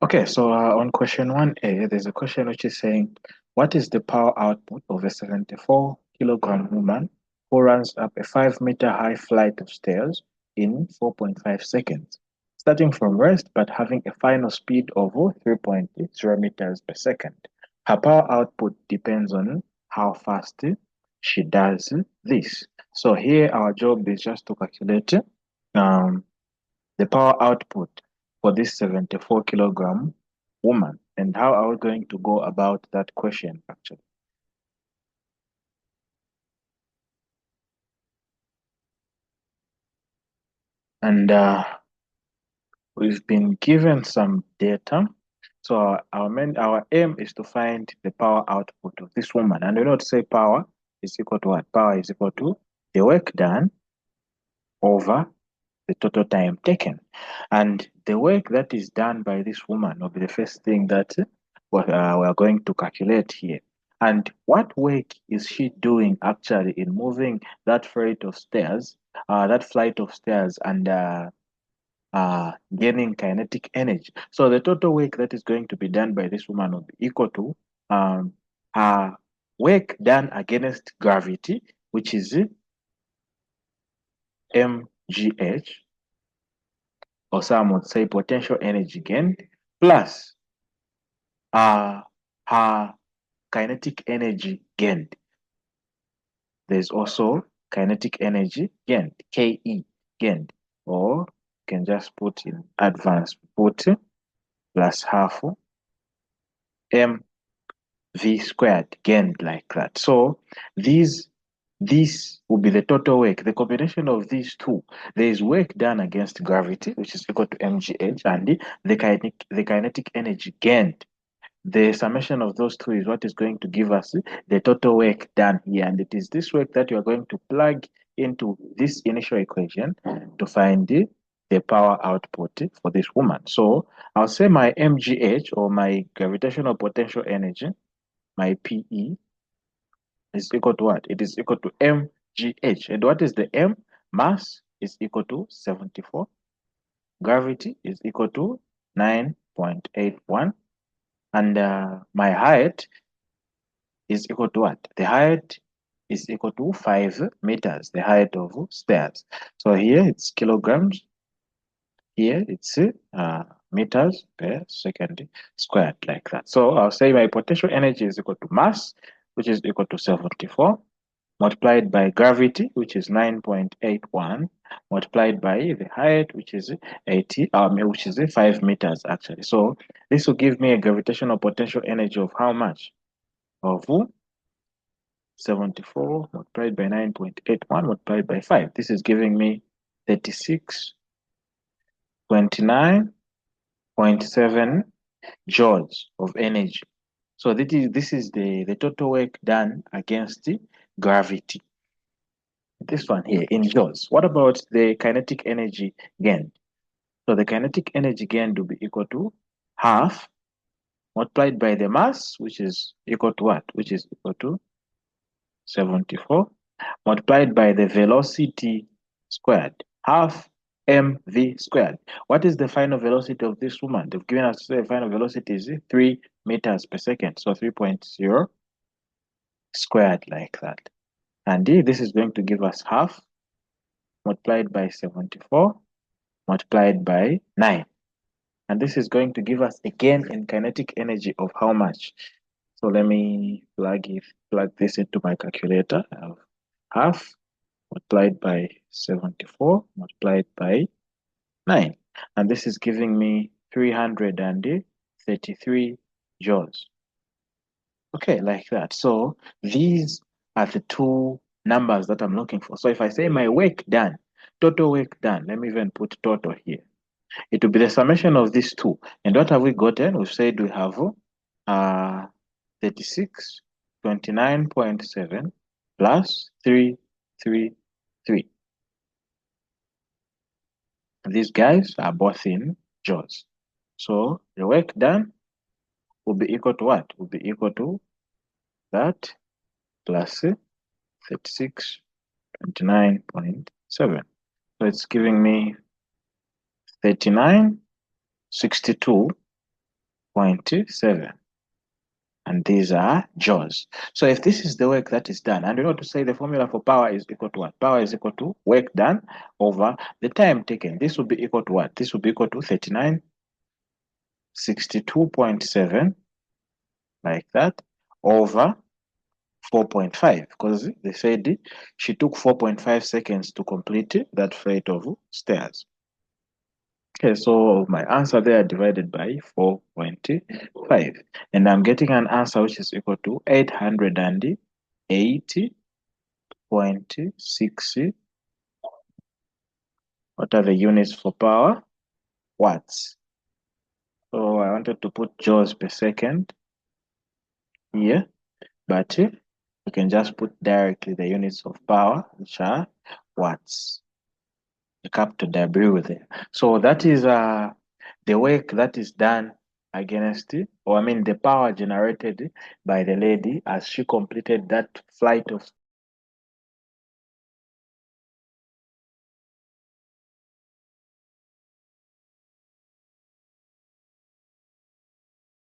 Okay, so on question 1A, there's a question which is saying, what is the power output of a 74-kilogram woman who runs up a 5-meter high flight of stairs in 4.5 seconds, starting from rest but having a final speed of 3.0 meters per second? Her power output depends on how fast she does this. So here our job is just to calculate um, the power output for this 74-kilogram woman. And how are we going to go about that question, actually? And we've been given some data. So our aim is to find the power output of this woman. And we know to say power is equal to what? Power is equal to the work done over the total time taken. And the work that is done by this woman will be the first thing that we are going to calculate here. And what work is she doing actually in moving that flight of stairs, and gaining kinetic energy? So the total work that is going to be done by this woman will be equal to um, her work done against gravity, which is mgh, or some would say potential energy gain, plus uh, her kinetic energy gained. There's also kinetic energy gained, KE gained, or you can just put in advance, put plus half mv squared gained, like that. So this will be the total work. The combination of these two, there is work done against gravity, which is equal to mgh, and the kinetic energy gained. The summation of those two is what is going to give us the total work done here. And it is this work that you are going to plug into this initial equation to find the power output for this woman. So I'll say my mgh, or my gravitational potential energy, my PE, is equal to what? It is equal to mgh. And what is the m? Mass is equal to 74. Gravity is equal to 9.81. And my height is equal to what? The height is equal to 5 meters, the height of stairs. So here it's kilograms, here it's meters per second squared, like that. So I'll say my potential energy is equal to mass, which is equal to 74, multiplied by gravity, which is 9.81, multiplied by the height, which is 80, which is 5 meters actually. So this will give me a gravitational potential energy of how much? Of 74 multiplied by 9.81 multiplied by 5. This is giving me 3629.7 joules of energy. So this is the total work done against the gravity. This one here in joules. What about the kinetic energy gained? So the kinetic energy gained will be equal to half multiplied by the mass, which is equal to what? Which is equal to 74, multiplied by the velocity squared, half mv squared. What is the final velocity of this woman? They've given us the final velocity is 3 meters per second, so 3.0 squared, like that. And this is going to give us half multiplied by 74 multiplied by 9. And this is going to give us a gain in kinetic energy of how much? So let me plug this into my calculator. I have half multiplied by 74 multiplied by 9. And this is giving me 333 joules. Okay, like that. So these are the two numbers that I'm looking for. So if I say my work done, total work done, let me even put total here. It will be the summation of these two. And what have we gotten? We've said we have 3629.7 plus 333. These guys are both in joules. So the work done will be equal to what? Will be equal to that plus 3629.7. So it's giving me 3962 0.7. And these are joules. So if this is the work that is done, and you know to say the formula for power is equal to what? Power is equal to work done over the time taken. This will be equal to what? This will be equal to 3962.7, like that, over 4.5, because they said she took 4.5 seconds to complete that flight of stairs. Okay, so my answer there divided by 4.5. And I'm getting an answer which is equal to 880.6. What are the units for power? Watts. So I wanted to put joules per second here, but we can just put directly the units of power, which are watts. The capital W there. So that is the work that is done against, or I mean the power generated by the lady as she completed that flight of